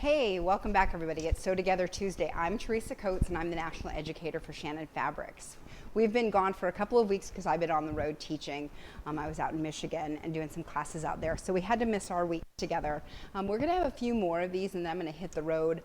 Hey, welcome back everybody. It's Sew Together Tuesday. I'm Teresa Coates and I'm the National Educator for Shannon Fabrics. We've been gone for a couple of weeks because I've been on the road teaching. I was out in Michigan and doing some classes out there, so we had to miss our week together. We're going to have a few more of these and then I'm going to hit the road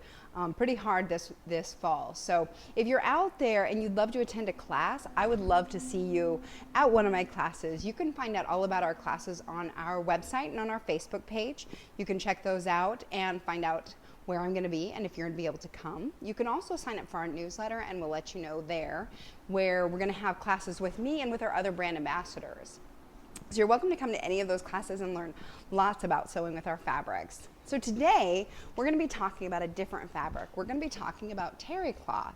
pretty hard this fall. So if you're out there and you'd love to attend a class, I would love to see you at one of my classes. You can find out all about our classes on our website and on our Facebook page. You can check those out and find out where I'm going to be and if you're going to be able to come. You can also sign up for our newsletter and we'll let you know there where we're going to have classes with me and with our other brand ambassadors. So you're welcome to come to any of those classes and learn lots about sewing with our fabrics. So today we're going to be talking about a different fabric. We're going to be talking about terry cloth.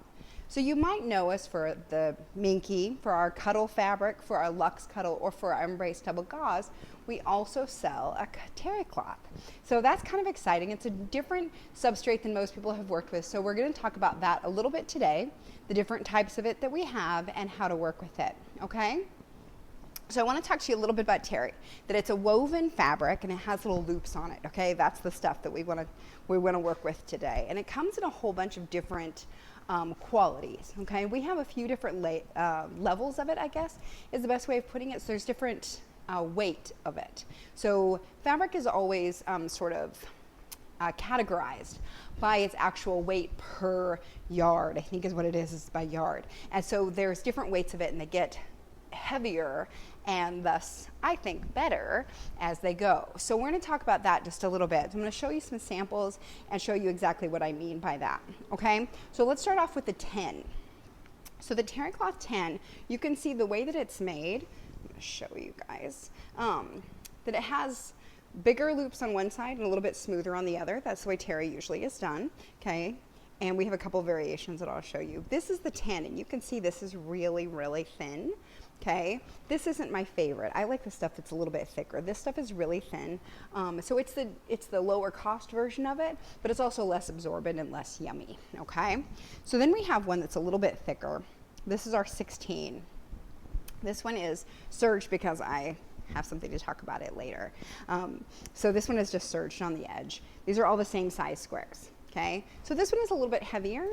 So you might know us for the Minky, for our cuddle fabric, for our luxe cuddle, or for our embrace double gauze. We also sell a terry cloth. So that's kind of exciting. It's a different substrate than most people have worked with. So we're going to talk about that a little bit today, the different types of it that we have and how to work with it, okay? So I want to talk to you a little bit about terry, that it's a woven fabric and it has little loops on it, okay? That's the stuff that we want to work with today. And it comes in a whole bunch of different qualities, okay? We have a few different levels of it, I guess, is the best way of putting it. So there's different weight of it. So fabric is always sort of categorized by its actual weight per yard, I think is what it is by yard. And so there's different weights of it and they get heavier and thus I think better as they go. So we're going to talk about that just a little bit. So I'm going to show you some samples and show you exactly what I mean by that. Okay, so let's start off with the 10. So the terry cloth 10, you can see the way that it's made. I'm going to show you guys that it has bigger loops on one side and a little bit smoother on the other. That's the way terry usually is done. Okay, and we have a couple of variations that I'll show you. This is the 10 and you can see this is really, really thin. Okay, this isn't my favorite. I like the stuff that's a little bit thicker. This stuff is really thin. So it's the lower cost version of it, but it's also less absorbent and less yummy. Okay, so then we have one that's a little bit thicker. This is our 16. This one is serged because I have something to talk about it later. So this one is just serged on the edge. These are all the same size squares. Okay, so this one is a little bit heavier.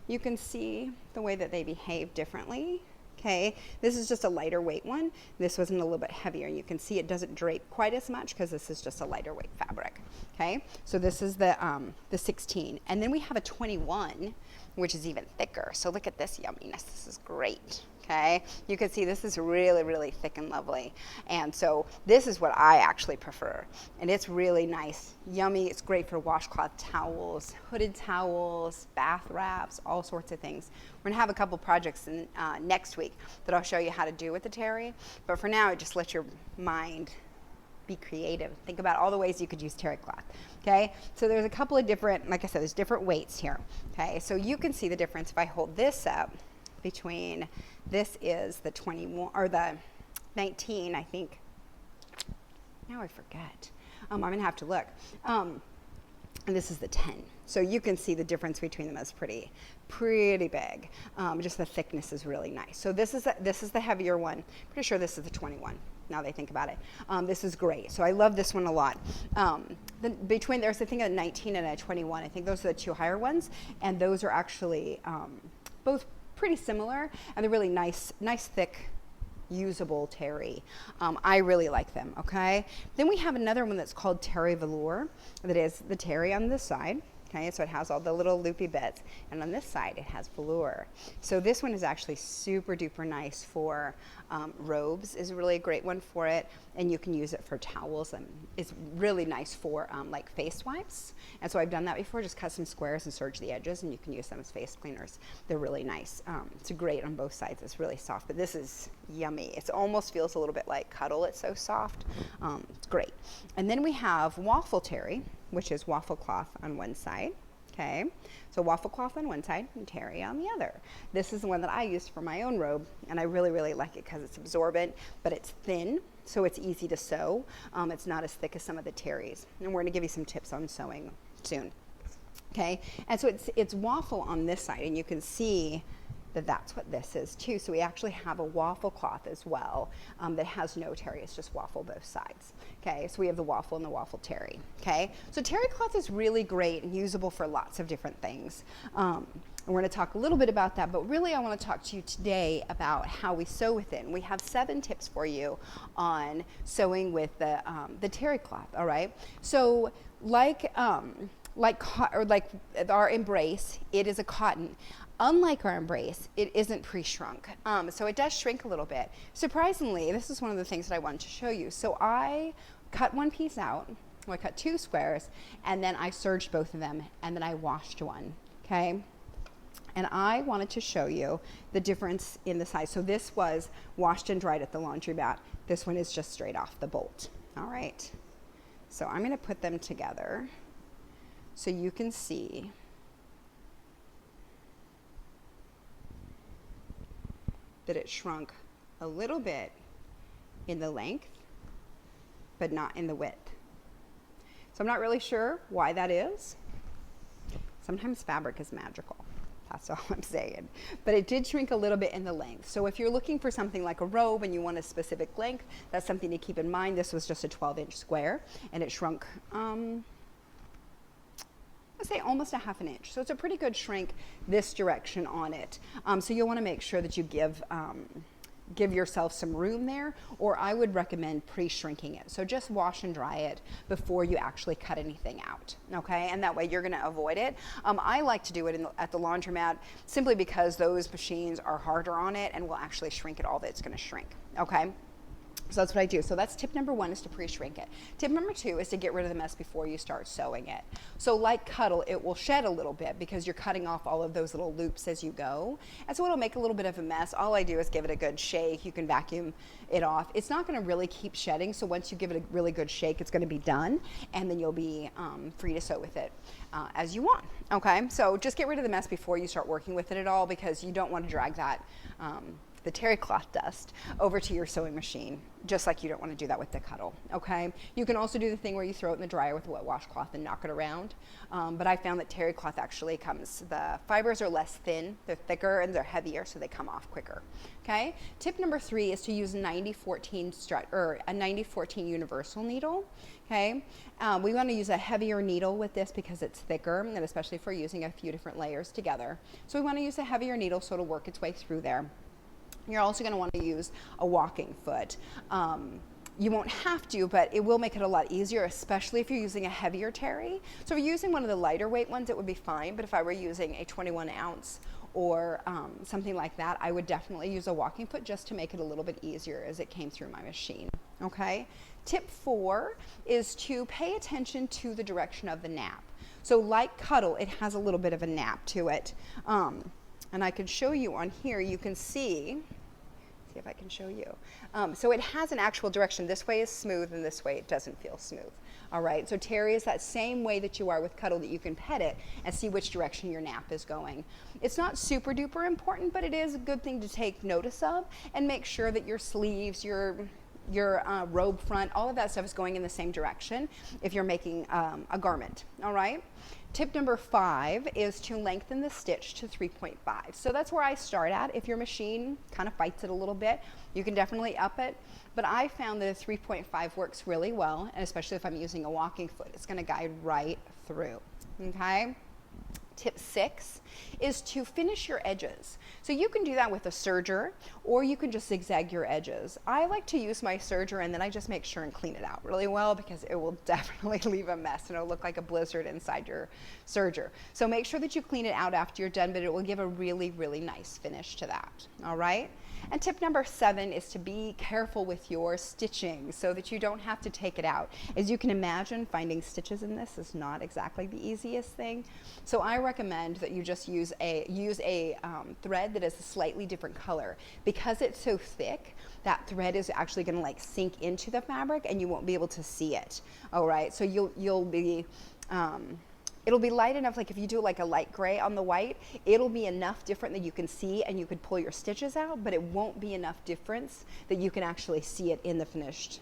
You can see the way that they behave differently. Okay, this is just a lighter weight one. This wasn't a little bit heavier. You can see it doesn't drape quite as much because this is just a lighter weight fabric. Okay, so this is the 16. And then we have a 21, which is even thicker. So look at this yumminess. This is great. Okay, you can see this is really, really thick and lovely. And so this is what I actually prefer. And it's really nice, yummy. It's great for washcloth towels, hooded towels, bath wraps, all sorts of things. We're gonna have a couple projects next week that I'll show you how to do with the terry. But for now, just let your mind be creative. Think about all the ways you could use terry cloth. Okay, so there's a couple of different, like I said, there's different weights here. Okay, so you can see the difference if I hold this up between, this is the 21 or the 19, I think. Now I forget. I'm gonna have to look. And this is the 10. So you can see the difference between them is pretty big. Just the thickness is really nice. So this is the heavier one. Pretty sure this is the 21. Now they think about it. This is great. So I love this one a lot. There's I think a 19 and a 21. I think those are the two higher ones, and those are actually both pretty similar, and they're really nice, thick, usable terry. I really like them. Okay. Then we have another one that's called terry velour. That is the terry on this side. Okay, so it has all the little loopy bits, and on this side it has velour. So this one is actually super duper nice for robes, is really a great one for it, and you can use it for towels, and it's really nice for like face wipes. And so I've done that before, just cut some squares and serge the edges, and you can use them as face cleaners. They're really nice. It's great on both sides. It's really soft, but this is yummy. It almost feels a little bit like cuddle. It's so soft. It's great. And then we have waffle terry, which is waffle cloth on one side. Okay, so waffle cloth on one side and terry on the other. This is the one that I used for my own robe, and I really, really like it because it's absorbent, but it's thin, so it's easy to sew. It's not as thick as some of the terries, and we're going to give you some tips on sewing soon. Okay, and so it's waffle on this side, and you can see that that's what this is too. So we actually have a waffle cloth as well that has no terry, it's just waffle both sides. Okay, so we have the waffle and the waffle terry. Okay, so terry cloth is really great and usable for lots of different things. And we're going to talk a little bit about that, but really I want to talk to you today about how we sew with it. And we have 7 tips for you on sewing with the terry cloth. All right, so like our embrace, it is a cotton. Unlike our embrace, it isn't pre-shrunk. So it does shrink a little bit. Surprisingly, this is one of the things that I wanted to show you. So I cut one piece out, I cut 2 squares, and then I serged both of them, and then I washed one, okay? And I wanted to show you the difference in the size. So this was washed and dried at the laundromat. This one is just straight off the bolt, all right? So I'm gonna put them together so you can see that it shrunk a little bit in the length, but not in the width. So I'm not really sure why that is. Sometimes fabric is magical. That's all I'm saying. But it did shrink a little bit in the length. So if you're looking for something like a robe and you want a specific length, that's something to keep in mind. This was just a 12-inch square, and it shrunk, let's say almost a ½ inch. So it's a pretty good shrink this direction on it. So you'll want to make sure that you give yourself some room there, or I would recommend pre-shrinking it. So just wash and dry it before you actually cut anything out, okay? And that way you're gonna avoid it. I like to do it at the laundromat simply because those machines are harder on it and will actually shrink it all that it's gonna shrink, okay? So that's what I do. So that's tip number 1, is to pre-shrink it. Tip number 2 is to get rid of the mess before you start sewing it. So like cuddle, it will shed a little bit because you're cutting off all of those little loops as you go. And so it'll make a little bit of a mess. All I do is give it a good shake. You can vacuum it off. It's not gonna really keep shedding. So once you give it a really good shake, it's gonna be done. And then you'll be free to sew with it as you want, okay? So just get rid of the mess before you start working with it at all, because you don't wanna drag that the terry cloth dust over to your sewing machine, just like you don't want to do that with the cuddle, okay? You can also do the thing where you throw it in the dryer with a wet washcloth and knock it around, but I found that terry cloth actually the fibers are less thin, they're thicker, and they're heavier, so they come off quicker, okay? Tip number 3 is to use a 90-14 universal needle, okay? We want to use a heavier needle with this because it's thicker, and especially if we're using a few different layers together. So we want to use a heavier needle so it'll work its way through there. You're also going to want to use a walking foot. You won't have to, but it will make it a lot easier, especially if you're using a heavier terry. So if you're using one of the lighter weight ones, it would be fine, but if I were using a 21 ounce or something like that, I would definitely use a walking foot just to make it a little bit easier as it came through my machine, okay? Tip 4 is to pay attention to the direction of the nap. So like cuddle, it has a little bit of a nap to it. And I can show you on here, you can see if I can show you. So it has an actual direction. This way is smooth and this way it doesn't feel smooth. All right, so terry is that same way that you are with cuddle, that you can pet it and see which direction your nap is going. It's not super duper important, but it is a good thing to take notice of and make sure that your sleeves, your robe front, all of that stuff is going in the same direction if you're making a garment, all right? Tip number 5 is to lengthen the stitch to 3.5. So that's where I start at. If your machine kind of fights it a little bit, you can definitely up it. But I found that a 3.5 works really well, and especially if I'm using a walking foot, it's gonna guide right through, okay? Tip 6 is to finish your edges. So you can do that with a serger, or you can just zigzag your edges. I like to use my serger and then I just make sure and clean it out really well, because it will definitely leave a mess and it'll look like a blizzard inside your serger. So make sure that you clean it out after you're done, but it will give a really, really nice finish to that, all right? And tip number 7 is to be careful with your stitching so that you don't have to take it out. As you can imagine, finding stitches in this is not exactly the easiest thing. So I recommend that you just use a thread that is a slightly different color. Because it's so thick, that thread is actually going to like sink into the fabric and you won't be able to see it. All right, so you'll be it'll be light enough, like if you do like a light gray on the white, it'll be enough different that you can see and you could pull your stitches out, but it won't be enough difference that you can actually see it in the finished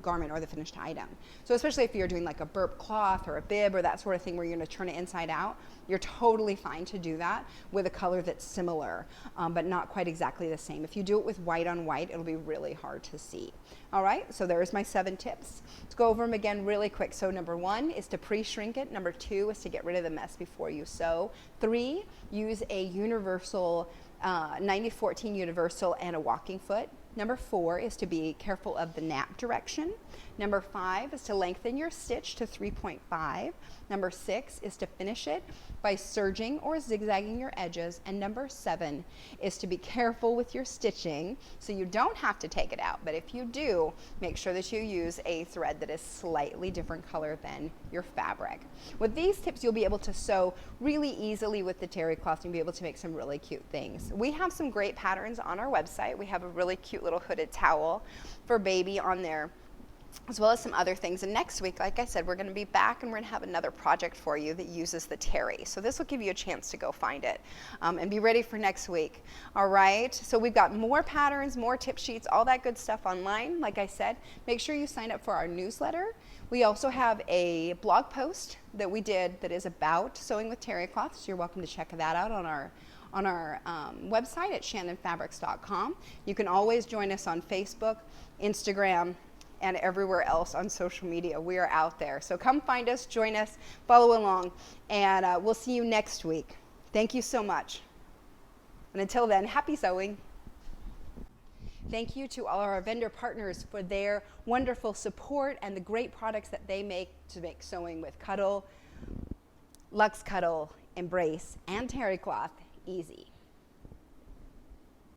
garment or the finished item. So especially if you're doing like a burp cloth or a bib or that sort of thing where you're going to turn it inside out, you're totally fine to do that with a color that's similar, but not quite exactly the same. If you do it with white on white, it'll be really hard to see. All right, so there's my 7 tips. Let's go over them again really quick. So number 1 is to pre-shrink it. Number 2 is to get rid of the mess before you sew. 3, use a universal 90-14 universal and a walking foot. Number 4 is to be careful of the nap direction. Number 5 is to lengthen your stitch to 3.5. Number 6 is to finish it by serging or zigzagging your edges. And number 7 is to be careful with your stitching so you don't have to take it out. But if you do, make sure that you use a thread that is slightly different color than your fabric. With these tips, you'll be able to sew really easily with the terry cloth and be able to make some really cute things. We have some great patterns on our website. We have a really cute little hooded towel for baby on there, as well as some other things. And next week, like I said, we're going to be back and we're going to have another project for you that uses the terry. So this will give you a chance to go find it and be ready for next week. All right, so we've got more patterns, more tip sheets, all that good stuff online. Like I said, make sure you sign up for our newsletter. We also have a blog post that we did that is about sewing with terry cloth, so you're welcome to check that out on our website at shannonfabrics.com. You can always join us on Facebook, Instagram, and everywhere else on social media. We are out there. So come find us, join us, follow along, and we'll see you next week. Thank you so much. And until then, happy sewing. Thank you to all our vendor partners for their wonderful support and the great products that they make to make sewing with Cuddle, Lux Cuddle, Embrace, and terry cloth easy.